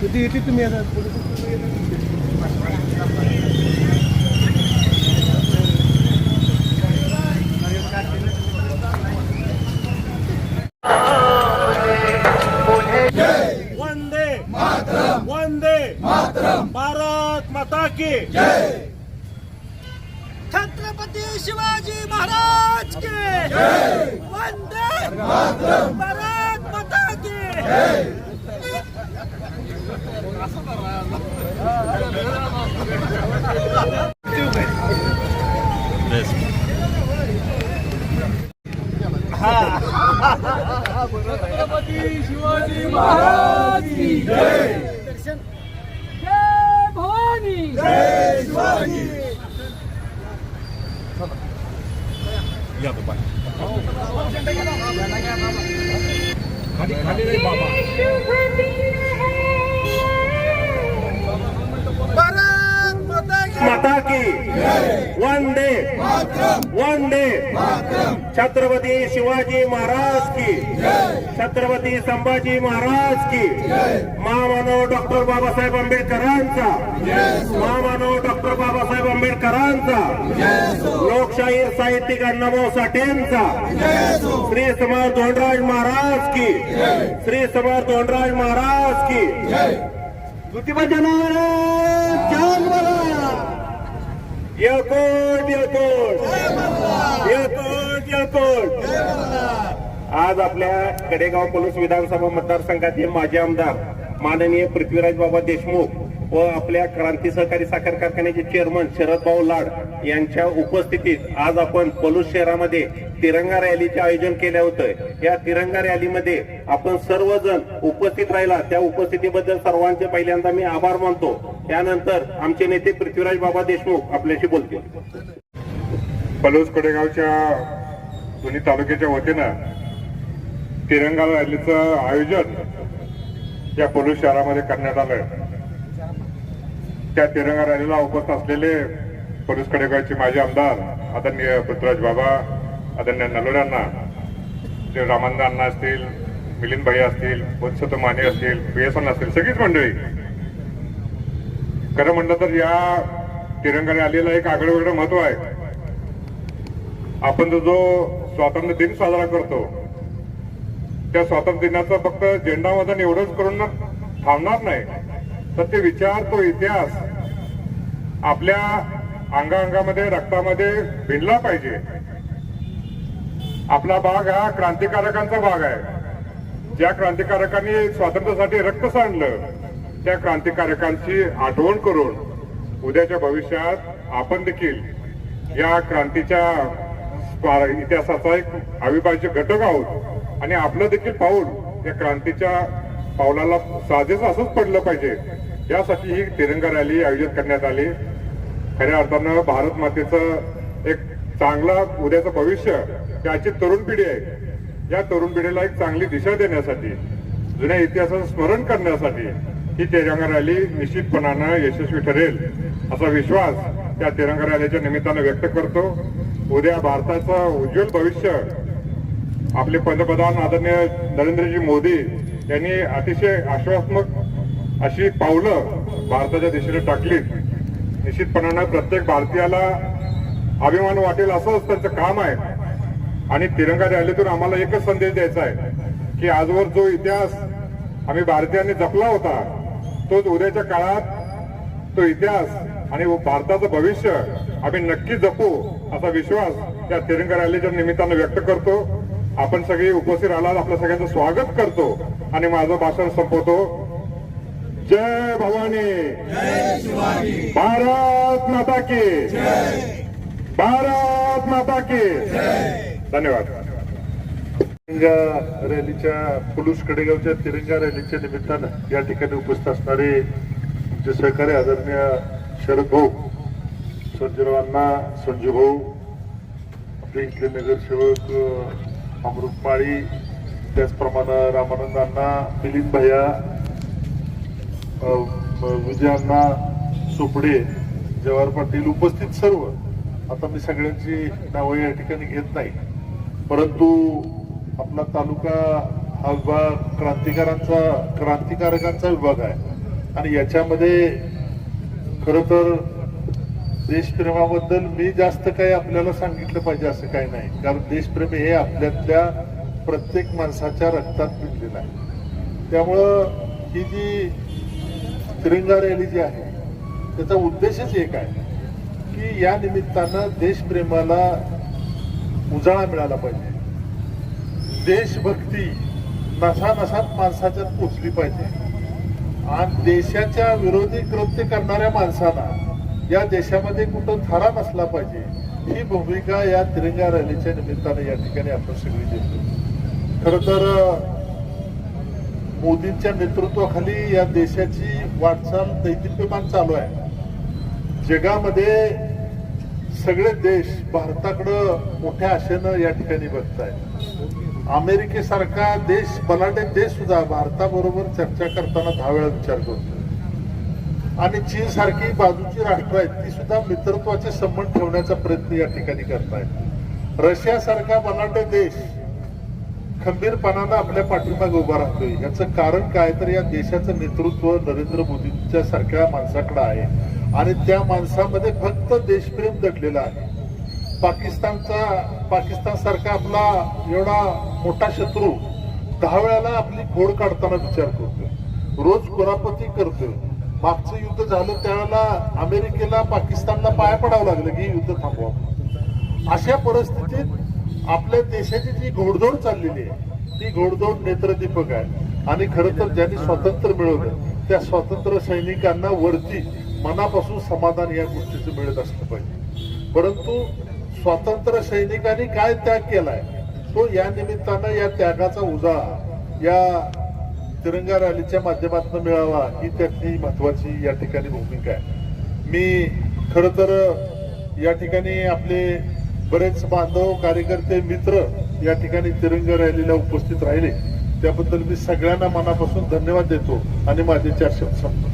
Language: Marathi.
कधी येते तुम्ही आता वंदे मातरम, वंदे मातरम, भारत माता की जय, छत्रपती शिवाजी महाराज के जय, वंदे मातरम, भारत माता की जय. छत्रपती शिवाजी महाराज की जय, जय भवानी जय शिवाजी. या बाबा खाली खाली रे बाबा. भारत माता की माता की वंदे मातरम, वंदे मातरम, छत्रपती शिवाजी महाराज की छत्रपती संभाजी महाराज की महामानव डॉक्टर बाबासाहेब आंबेडकरांचा महामानव डॉक्टर बाबासाहेब आंबेडकरांचा लोकशाहीर साहित्यिक अण्णाभाऊ साठेंचा श्री समर्थ धोंडराज महाराज की श्री समर्थ धोंडराज महाराज की ज्योतिबा जनार्दन येळकोट येळकोट येळकोट येळकोट. आज आपल्या कडेगाव पलूस विधानसभा मतदारसंघातील माजी आमदार माननीय पृथ्वीराज बाबा देशमुख व आपल्या क्रांती सहकारी साखर कारखान्याचे चेअरमन शरद भाऊ लाड यांच्या उपस्थितीत आज आपण पलूस शहरामध्ये तिरंगा रॅलीचे आयोजन केले होते. या तिरंगा रॅलीमध्ये आपण सर्वजण उपस्थित राहिला, त्या उपस्थितीबद्दल सर्वांचे पहिल्यांदा मी आभार मानतो. त्यानंतर आमचे नेते पृथ्वीराज बाबा देशमुख आपल्याशी बोलतील. पलूस कडेगावच्या दोन्ही तालुक्याच्या वतीनं तिरंगा रॅलीचं आयोजन या पलूस शहरामध्ये करण्यात आलंय. त्या तिरंगा रॅलीला उपस्थित असलेले पलूस कडेगावचे माजी आमदार आदरणीय पृथ्वीराज बाबा, आदरणीय नलोऱ्यांना, जे रामांना असतील, मिलिंद भाई असतील, वत्सत माने असतील, बीएसएन असतील, सगळीच मंडळी. खरं म्हणलं तर या तिरंगा रॅलीला एक आगळं वेगळं महत्व आहे. आपण जो स्वातंत्र्य दिन साजरा करतो त्या स्वातंत्र्य दिनाचं फक्त झेंडावंदन एवढंच करून थांबणार नाही, तर ते विचार, तो इतिहास आपल्या अंगामध्ये रक्तामध्ये भिनला पाहिजे. आपला भाग हा क्रांतिकारकांचा भाग आहे. ज्या क्रांतिकारकांनी स्वातंत्र्यासाठी रक्त सांडलं त्या क्रांतिकारकांची आठवण करून उद्याच्या भविष्यात आपण देखील या क्रांतीच्या इतिहासाचा एक अविभाज्य घटक आहोत आणि आपलं देखील पाऊल या क्रांतीच्या पावलाला साजेस असंच पडलं पाहिजे. यासाठी ही तिरंगा रॅली आयोजित करण्यात आली. खऱ्या अर्थानं भारत मातेचं एक चांगला उद्याचं भविष्य याची तरुण पिढी आहे. या तरुण पिढीला एक चांगली दिशा देण्यासाठी, जुन्या इतिहासाचं स्मरण करण्यासाठी ही तिरंगा रॅली निश्चितपणानं यशस्वी ठरेल असा विश्वास त्या तिरंगा रॅलीच्या निमित्तानं व्यक्त करतो. उद्या भारताचं उज्ज्वल भविष्य आपले पंतप्रधान आदरणीय नरेंद्रजी मोदी यांनी अतिशय आश्वासक अशी पावलं भारताच्या दिशेने टाकलीत. निश्चितपणानं प्रत्येक भारतीयाला अभिमान वाटेल असंच त्यांचं काम आहे. आणि तिरंगा रॅलीतून आम्हाला एकच संदेश द्यायचा आहे की आजवर जो इतिहास आम्ही भारतीयांनी जपला होता तोच उद्याच्या काळात तो इतिहास आणि भारताचं भविष्य आम्ही नक्की जपू असा विश्वास त्या तिरंगा रॅलीच्या निमित्तानं व्यक्त करतो. आपण सगळे उपस्थित राहिलात, आपलं सगळ्यांचं स्वागत करतो आणि माझं भाषण संपवतो. जय भवानी, जय शिवाजी, भारत माता की जय, भारत माता की धन्यवाद. तिरंगा रॅलीच्या पलूस कडेगावच्या तिरंगा रॅलीच्या निमित्तानं या ठिकाणी उपस्थित असणारे जे सहकारी आदरणीय शरद भाऊ, संजयराव अण्णा, संजू भाऊ, आपले इथले नगरसेवक अमृत माळी, त्याचप्रमाणे रामानंद अण्णा, मिलिंद भैया, विजय अण्णा सुपडे, जवाहर पाटील, उपस्थित सर्व. आता मी सगळ्यांची नावं या ठिकाणी घेत नाही, परंतु आपला तालुका हा विभाग क्रांतिकारकांचा विभाग आहे आणि याच्यामध्ये खर तर देशप्रेमाबद्दल मी जास्त काही आपल्याला सांगितलं पाहिजे असं काही नाही, कारण देशप्रेम हे आपल्यातल्या प्रत्येक माणसाच्या रक्तात भिनलेलं आहे. त्यामुळं ही जी तिरंगा रॅली जी आहे त्याचा उद्देशच एक आहे की या निमित्तानं देशप्रेमाला उजाळा मिळाला पाहिजे, देशभक्ती नसानसात माणसाच्यात पोचली पाहिजे आणि देशाच्या विरोधी कृत्य करणाऱ्या माणसाला या देशामध्ये कुठं थारा नसला पाहिजे ही भूमिका या तिरंगा रॅलीच्या निमित्ताने या ठिकाणी आपण सगळी देतो. खर तर मोदींच्या नेतृत्वाखाली या देशाची वाटचाल दैदिप्यमान चालू आहे. जगामध्ये सगळे देश भारताकडं मोठ्या आशेनं या ठिकाणी बघतायत. अमेरिकेसारखा देश बलाढ्य देश सुद्धा भारताबरोबर चर्चा करताना 10 वेळा विचार करतो आणि चीन सारखी बाजूची राष्ट्र आहेत ती सुद्धा मित्रत्वाचे संबंध ठेवण्याचा प्रयत्न या ठिकाणी करतायत. रशिया सारखा बलाढ्य देश खंबीरपणानं आपल्या पाठीमागे उभा राहतोय. याचं कारण काय तर या देशाचं नेतृत्व नरेंद्र मोदींच्या सारख्या माणसाकडे आहे आणि त्या माणसामध्ये फक्त देशप्रेम दडलेलं आहे. पाकिस्तान सारखा आपला एवढा मोठा शत्रू 10 वेळाला आपली खोड काढताना विचार करतोय, रोज कुरापती करतोय. मागचं युद्ध झालं त्यावेळेला अमेरिकेला पाकिस्तानला पाया पडावं लागलं की युद्ध थांबवावं. अशा परिस्थितीत आपल्या देशाची जी घोडदौड चाललेली आहे ती घोडदौड नेत्रदीपक आहे आणि खरं तर ज्यांनी स्वातंत्र्य मिळवलं त्या स्वातंत्र्य सैनिकांना वरती मनापासून समाधान या गोष्टीचं मिळत असलं पाहिजे. परंतु स्वातंत्र्य सैनिकांनी काय त्याग केलाय तो या निमित्तानं या त्यागाचा उजाळा या तिरंगा रॅलीच्या माध्यमातून मिळावा ही त्यातली महत्वाची या ठिकाणी भूमिका आहे. मी खर तर या ठिकाणी आपले बरेच बांधव कार्यकर्ते मित्र या ठिकाणी तिरंगा रॅलीला उपस्थित राहिले त्याबद्दल मी सगळ्यांना मनापासून धन्यवाद देतो आणि माझे 4 शब्द संपतो.